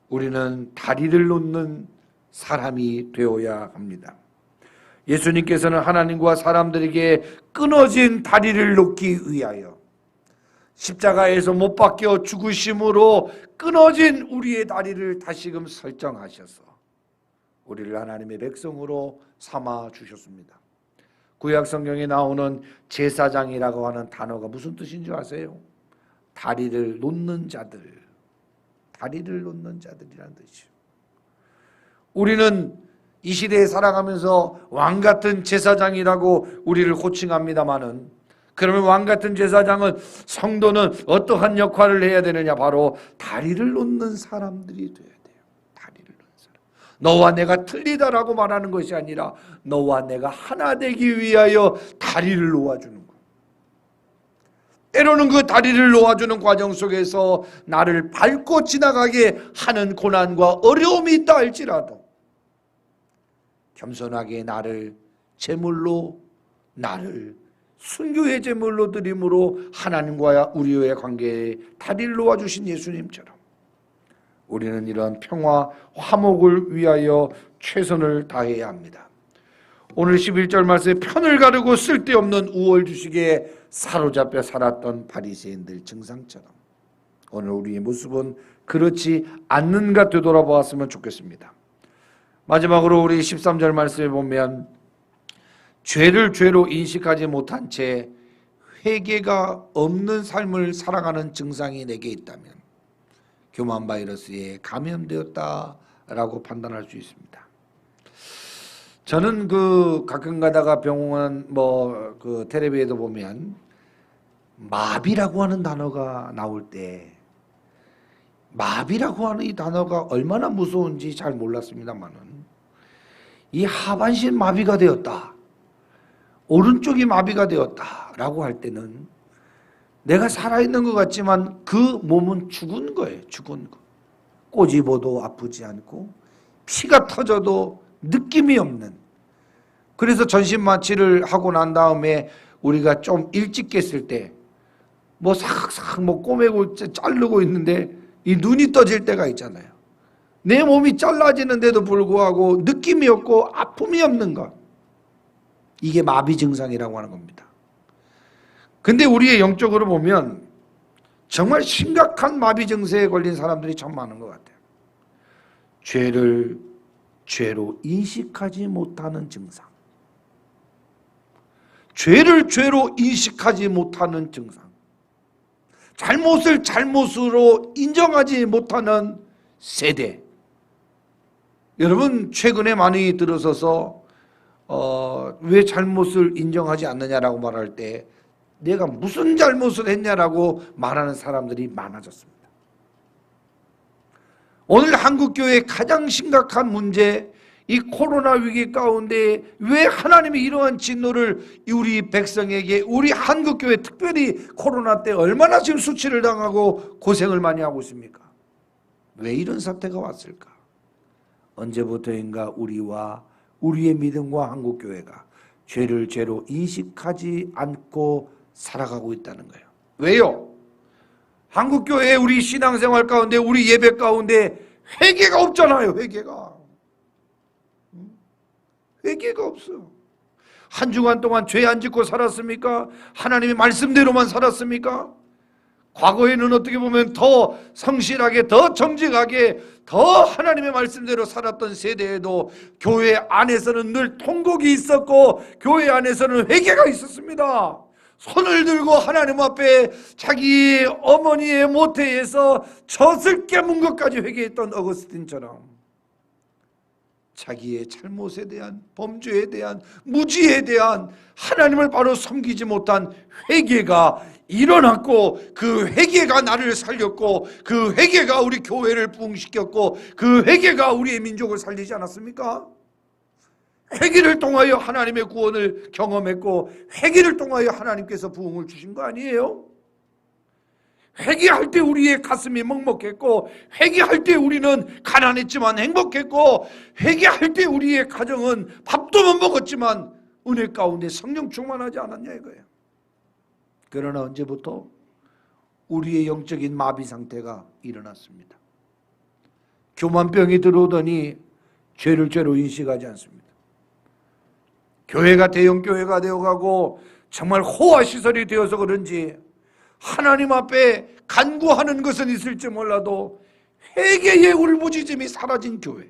우리는 다리를 놓는 사람이 되어야 합니다. 예수님께서는 하나님과 사람들에게 끊어진 다리를 놓기 위하여 십자가에서 못 박혀 죽으심으로 끊어진 우리의 다리를 다시금 설정하셔서 우리를 하나님의 백성으로 삼아 주셨습니다. 구약 성경에 나오는 제사장이라고 하는 단어가 무슨 뜻인 줄 아세요? 다리를 놓는 자들, 다리를 놓는 자들이라는 뜻이죠. 우리는 이 시대에 살아가면서 왕같은 제사장이라고 우리를 호칭합니다마는 그러면 왕같은 제사장은 성도는 어떠한 역할을 해야 되느냐? 바로 다리를 놓는 사람들이 돼야 돼요. 다리를 놓는 사람. 너와 내가 틀리다라고 말하는 것이 아니라 너와 내가 하나 되기 위하여 다리를 놓아주는 거예요. 때로는 그 다리를 놓아주는 과정 속에서 나를 밟고 지나가게 하는 고난과 어려움이 있다 할지라도 겸손하게 나를 제물로, 나를 순교의 제물로 드림으로 하나님과 우리의 관계에 다리를 놓아주신 예수님처럼 우리는 이러한 평화, 화목을 위하여 최선을 다해야 합니다. 오늘 11절 말씀에 편을 가르고 쓸데없는 우월주식에 사로잡혀 살았던 바리새인들 증상처럼 오늘 우리의 모습은 그렇지 않는가 되돌아보았으면 좋겠습니다. 마지막으로 우리 13절 말씀에 보면 죄를 죄로 인식하지 못한 채 회개가 없는 삶을 살아가는 증상이 내게 있다면 교만 바이러스에 감염되었다라고 판단할 수 있습니다. 저는 가끔 가다가 병원 텔레비에도 보면 마비라고 하는 단어가 나올 때 마비라고 하는 이 단어가 얼마나 무서운지 잘 몰랐습니다만은 이 하반신 마비가 되었다, 오른쪽이 마비가 되었다라고 할 때는 내가 살아있는 것 같지만 그 몸은 죽은 거예요. 죽은 거. 꼬집어도 아프지 않고 피가 터져도 느낌이 없는. 그래서 전신마취를 하고 난 다음에 우리가 좀 일찍 깼을 때 싹싹 꼬매고 자르고 있는데 이 눈이 떠질 때가 있잖아요. 내 몸이 잘라지는데도 불구하고 느낌이 없고 아픔이 없는 것. 이게 마비 증상이라고 하는 겁니다. 근데 우리의 영적으로 보면 정말 심각한 마비 증세에 걸린 사람들이 참 많은 것 같아요. 죄를 죄로 인식하지 못하는 증상. 죄를 죄로 인식하지 못하는 증상. 잘못을 잘못으로 인정하지 못하는 세대. 여러분 최근에 많이 들어서서 왜 잘못을 인정하지 않느냐라고 말할 때 내가 무슨 잘못을 했냐라고 말하는 사람들이 많아졌습니다. 오늘 한국교회의 가장 심각한 문제, 이 코로나 위기 가운데 왜 하나님이 이러한 진노를 우리 백성에게, 우리 한국교회 특별히 코로나 때 얼마나 지금 수치를 당하고 고생을 많이 하고 있습니까? 왜 이런 사태가 왔을까? 언제부터인가 우리와 우리의 믿음과 한국교회가 죄를 죄로 인식하지 않고 살아가고 있다는 거예요. 왜요? 한국교회 우리 신앙생활 가운데 우리 예배 가운데 회개가 없잖아요. 회개가 없어요. 한 주간 동안 죄 안 짓고 살았습니까? 하나님의 말씀대로만 살았습니까? 과거에는 어떻게 보면 더 성실하게, 더 정직하게, 더 하나님의 말씀대로 살았던 세대에도 교회 안에서는 늘 통곡이 있었고 교회 안에서는 회개가 있었습니다. 손을 들고 하나님 앞에 자기 어머니의 모태에서 젖을 깨문 것까지 회개했던 어거스틴처럼 자기의 잘못에 대한, 범죄에 대한, 무지에 대한 하나님을 바로 섬기지 못한 회개가 일어났고 그 회개가 나를 살렸고 그 회개가 우리 교회를 부흥시켰고 그 회개가 우리의 민족을 살리지 않았습니까? 회개를 통하여 하나님의 구원을 경험했고 회개를 통하여 하나님께서 부흥을 주신 거 아니에요? 회개할 때 우리의 가슴이 먹먹했고 회개할 때 우리는 가난했지만 행복했고 회개할 때 우리의 가정은 밥도 못 먹었지만 은혜 가운데 성령 충만하지 않았냐 이거예요. 그러나 언제부터 우리의 영적인 마비 상태가 일어났습니다. 교만병이 들어오더니 죄를 죄로 인식하지 않습니다. 교회가 대형 교회가 되어가고 정말 호화시설이 되어서 그런지 하나님 앞에 간구하는 것은 있을지 몰라도 회개의 울부짖음이 사라진 교회,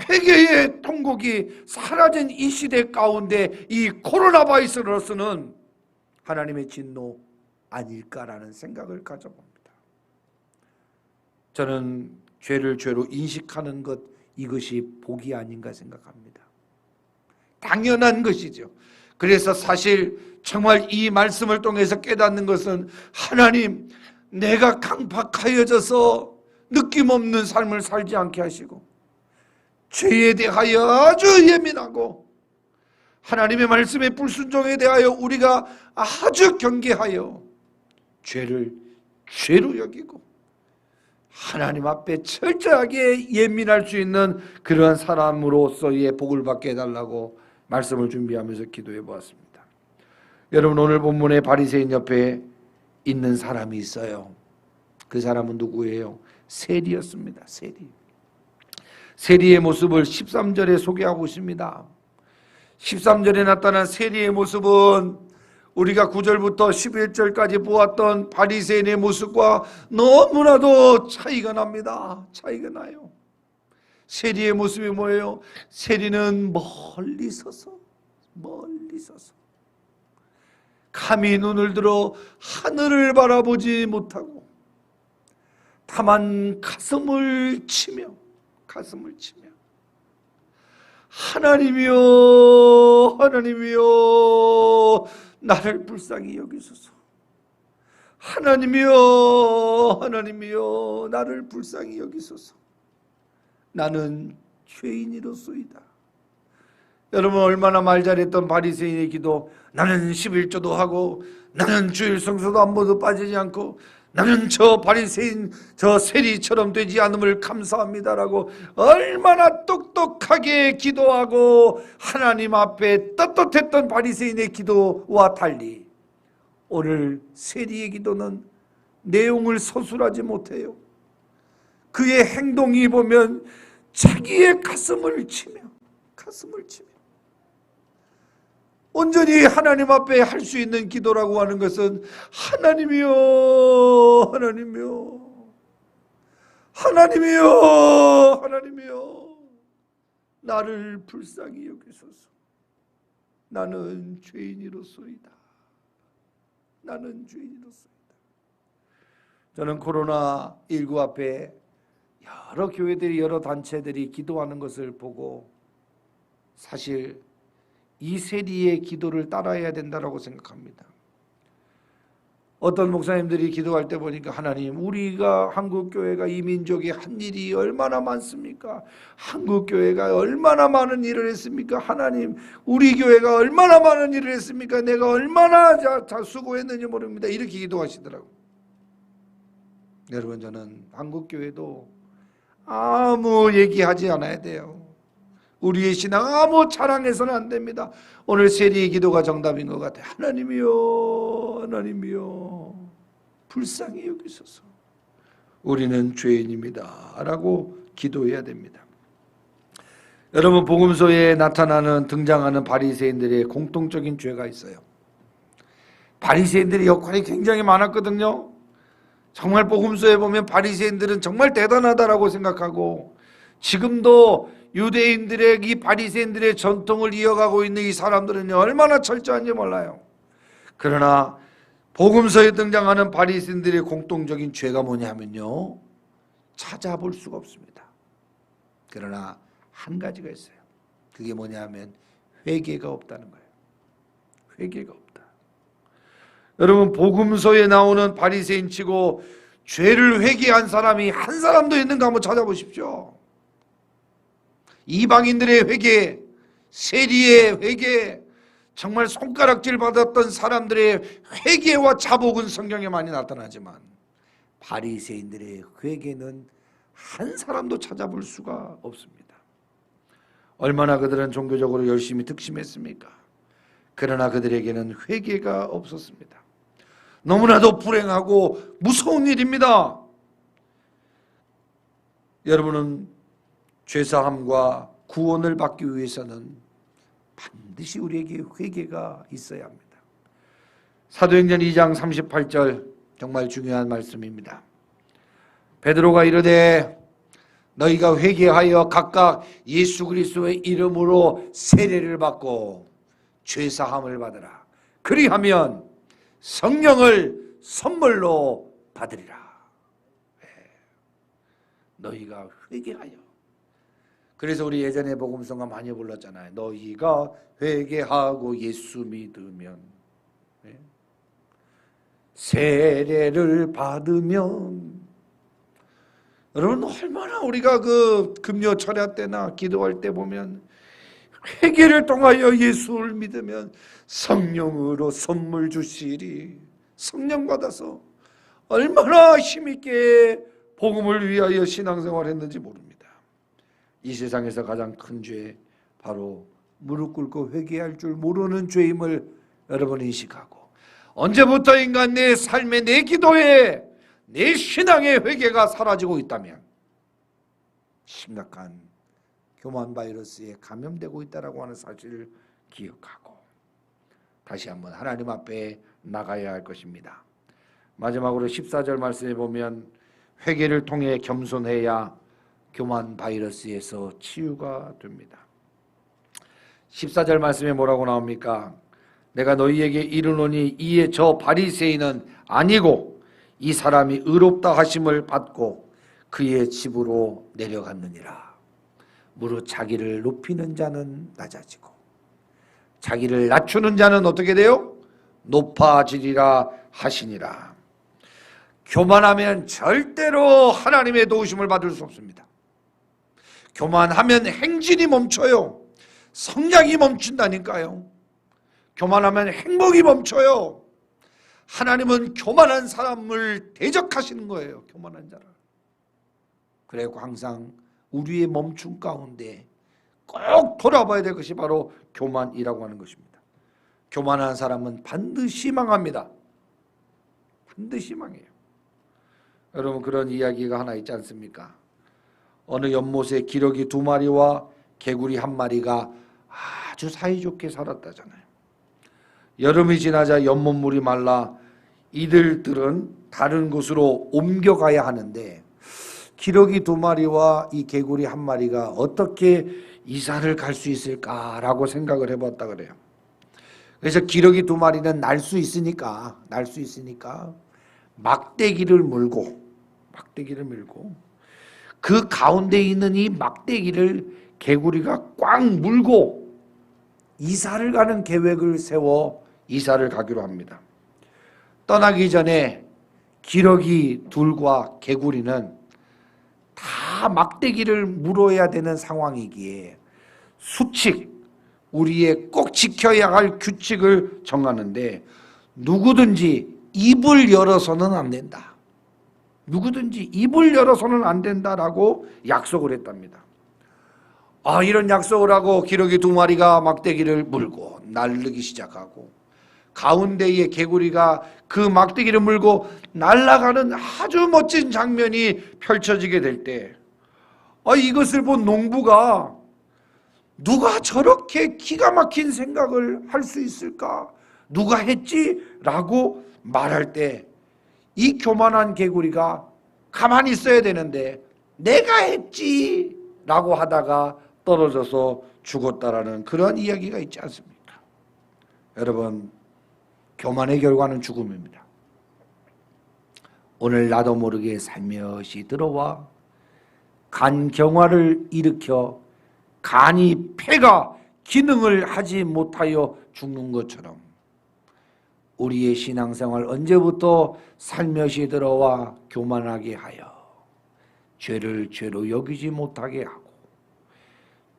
회개의 통곡이 사라진 이 시대 가운데 이 코로나 바이러스는 하나님의 진노 아닐까라는 생각을 가져봅니다. 저는 죄를 죄로 인식하는 것, 이것이 복이 아닌가 생각합니다. 당연한 것이죠. 그래서 사실 정말 이 말씀을 통해서 깨닫는 것은 하나님, 내가 강팍하여져서 느낌 없는 삶을 살지 않게 하시고 죄에 대하여 아주 예민하고 하나님의 말씀의 불순종에 대하여 우리가 아주 경계하여 죄를 죄로 여기고 하나님 앞에 철저하게 예민할 수 있는 그러한 사람으로서의 복을 받게 해달라고 말씀을 준비하면서 기도해 보았습니다. 여러분, 오늘 본문의 바리새인 옆에 있는 사람이 있어요. 그 사람은 누구예요? 세리였습니다. 세리. 세리의 모습을 13절에 소개하고 있습니다. 13절에 나타난 세리의 모습은 우리가 9절부터 11절까지 보았던 바리새인의 모습과 너무나도 차이가 납니다. 차이가 나요. 세리의 모습이 뭐예요? 세리는 멀리 서서 감히 눈을 들어 하늘을 바라보지 못하고 다만 가슴을 치며 하나님이여 하나님이여 나를 불쌍히 여기소서. 하나님이여 하나님이여 나를 불쌍히 여기소서. 나는 죄인이로소이다. 여러분 얼마나 말 잘했던 바리새인의 기도. 나는 11조도 하고 나는 주일 성수도 한 번도 빠지지 않고 나는 저 바리새인 저 세리처럼 되지 않음을 감사합니다라고 얼마나 똑똑하게 기도하고 하나님 앞에 떳떳했던 바리새인의 기도와 달리 오늘 세리의 기도는 내용을 서술하지 못해요. 그의 행동이 보면 자기의 가슴을 치며 온전히 하나님 앞에 할 수 있는 기도라고 하는 것은 하나님이여 하나님이여 하나님이여 하나님이여 나를 불쌍히 여기소서. 나는 죄인이로소이다. 나는 죄인이로소이다. 저는 코로나19 앞에 여러 교회들이 여러 단체들이 기도하는 것을 보고 사실 이 세리의 기도를 따라해야 된다고 생각합니다. 어떤 목사님들이 기도할 때 보니까 하나님 우리가 한국교회가 이 민족에 한 일이 얼마나 많습니까? 한국교회가 얼마나 많은 일을 했습니까? 하나님 우리 교회가 얼마나 많은 일을 했습니까? 내가 얼마나 수고했는지 모릅니다. 이렇게 기도하시더라고요. 여러분 저는 한국교회도 아무 얘기하지 않아야 돼요. 우리의 신앙 아무 자랑해서는 안 됩니다. 오늘 세리의 기도가 정답인 것 같아요. 하나님이여 하나님이여 불쌍히 여기소서. 우리는 죄인입니다 라고 기도해야 됩니다. 여러분 복음서에 나타나는 등장하는 바리새인들의 공통적인 죄가 있어요. 바리새인들의 역할이 굉장히 많았거든요. 정말 복음서에 보면 바리새인들은 정말 대단하다라고 생각하고 지금도 유대인들의 이 바리새인들의 전통을 이어가고 있는 이 사람들은 얼마나 철저한지 몰라요. 그러나 복음서에 등장하는 바리새인들의 공통적인 죄가 뭐냐면요, 찾아볼 수가 없습니다. 그러나 한 가지가 있어요. 그게 뭐냐면 회개가 없다는 거예요. 회개가 없다. 여러분 복음서에 나오는 바리새인치고 죄를 회개한 사람이 한 사람도 있는가 한번 찾아보십시오. 이방인들의 회개, 세리의 회개, 정말 손가락질 받았던 사람들의 회개와 자복은 성경에 많이 나타나지만 바리새인들의 회개는 한 사람도 찾아볼 수가 없습니다. 얼마나 그들은 종교적으로 열심히 득심했습니까? 그러나 그들에게는 회개가 없었습니다. 너무나도 불행하고 무서운 일입니다. 여러분은 죄사함과 구원을 받기 위해서는 반드시 우리에게 회개가 있어야 합니다. 사도행전 2장 38절 정말 중요한 말씀입니다. 베드로가 이르되 너희가 회개하여 각각 예수 그리스도의 이름으로 세례를 받고 죄사함을 받으라. 그리하면 성령을 선물로 받으리라. 너희가 회개하여. 그래서 우리 예전에 복음성가 많이 불렀잖아요. 너희가 회개하고 예수 믿으면, 세례를 받으면. 여러분 얼마나 우리가 그 금요 철야 때나 기도할 때 보면 회개를 통하여 예수를 믿으면 성령으로 선물 주시리. 성령 받아서 얼마나 힘있게 복음을 위하여 신앙생활 했는지 모릅니다. 이 세상에서 가장 큰 죄 바로 무릎 꿇고 회개할 줄 모르는 죄임을 여러분 인식하고 언제부터인가 내 삶에 내 기도에 내 신앙의 회개가 사라지고 있다면 심각한 교만 바이러스에 감염되고 있다라고 하는 사실을 기억하고 다시 한번 하나님 앞에 나가야 할 것입니다. 마지막으로 14절 말씀에 보면 회개를 통해 겸손해야 교만 바이러스에서 치유가 됩니다. 14절 말씀에 뭐라고 나옵니까? 내가 너희에게 이르노니 이에 저 바리새인은 아니고 이 사람이 의롭다 하심을 받고 그의 집으로 내려갔느니라. 무릇 자기를 높이는 자는 낮아지고 자기를 낮추는 자는 어떻게 돼요? 높아지리라 하시니라. 교만하면 절대로 하나님의 도우심을 받을 수 없습니다. 교만하면 행진이 멈춰요. 성장이 멈춘다니까요. 교만하면 행복이 멈춰요. 하나님은 교만한 사람을 대적하시는 거예요. 교만한 자를. 그래서 항상 우리의 멈춤 가운데 꼭 돌아봐야 될 것이 바로 교만이라고 하는 것입니다. 교만한 사람은 반드시 망합니다. 반드시 망해요. 여러분, 그런 이야기가 하나 있지 않습니까? 어느 연못에 기러기 2마리와 개구리 1마리가 아주 사이좋게 살았다잖아요. 여름이 지나자 연못물이 말라 이들은 다른 곳으로 옮겨가야 하는데 기러기 2마리와 이 개구리 1마리가 어떻게 이사를 갈 수 있을까라고 생각을 해봤다 그래요. 그래서 기러기 2마리는 날 수 있으니까 막대기를 물고 그 가운데 있는 이 막대기를 개구리가 꽉 물고 이사를 가는 계획을 세워 이사를 가기로 합니다. 떠나기 전에 기러기 둘과 개구리는 다 막대기를 물어야 되는 상황이기에 수칙, 우리의 꼭 지켜야 할 규칙을 정하는데 누구든지 입을 열어서는 안 된다. 누구든지 입을 열어서는 안 된다라고 약속을 했답니다. 이런 약속을 하고 기러기 2마리가 막대기를 물고 날르기 시작하고 가운데에 개구리가 그 막대기를 물고 날아가는 아주 멋진 장면이 펼쳐지게 될 때 이것을 본 농부가 누가 저렇게 기가 막힌 생각을 할 수 있을까? 누가 했지? 라고 말할 때 이 교만한 개구리가 가만히 있어야 되는데 내가 했지 라고 하다가 떨어져서 죽었다라는 그런 이야기가 있지 않습니까? 여러분, 교만의 결과는 죽음입니다. 오늘 나도 모르게 살며시 들어와 간경화를 일으켜 간이 폐가 기능을 하지 못하여 죽는 것처럼 우리의 신앙생활 언제부터 살며시 들어와 교만하게 하여 죄를 죄로 여기지 못하게 하고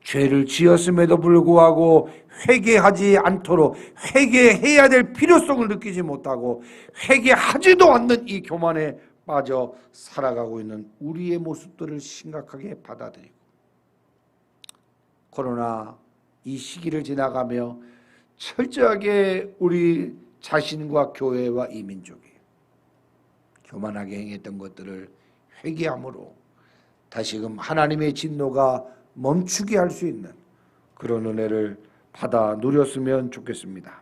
죄를 지었음에도 불구하고 회개하지 않도록 회개해야 될 필요성을 느끼지 못하고 회개하지도 않는 이 교만에 빠져 살아가고 있는 우리의 모습들을 심각하게 받아들이고 코로나 이 시기를 지나가며 철저하게 우리 자신과 교회와 이 민족이 교만하게 행했던 것들을 회개함으로 다시금 하나님의 진노가 멈추게 할 수 있는 그런 은혜를 받아 누렸으면 좋겠습니다.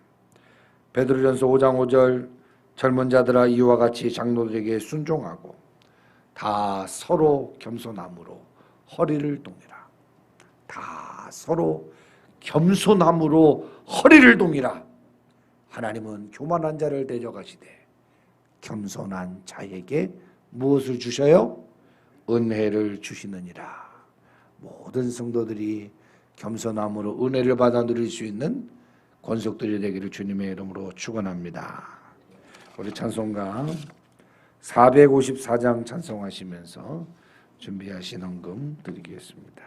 베드로전서 5장 5절 젊은 자들아 이와 같이 장로들에게 순종하고 다 서로 겸손함으로 허리를 동이라. 다 서로 겸손함으로 허리를 동이라. 하나님은 교만한 자를 대적하시되 겸손한 자에게 무엇을 주셔요? 은혜를 주시느니라. 모든 성도들이 겸손함으로 은혜를 받아 누릴 수 있는 권속들이 되기를 주님의 이름으로 축원합니다. 우리 찬송가 454장 찬송하시면서 준비하신 헌금 드리겠습니다.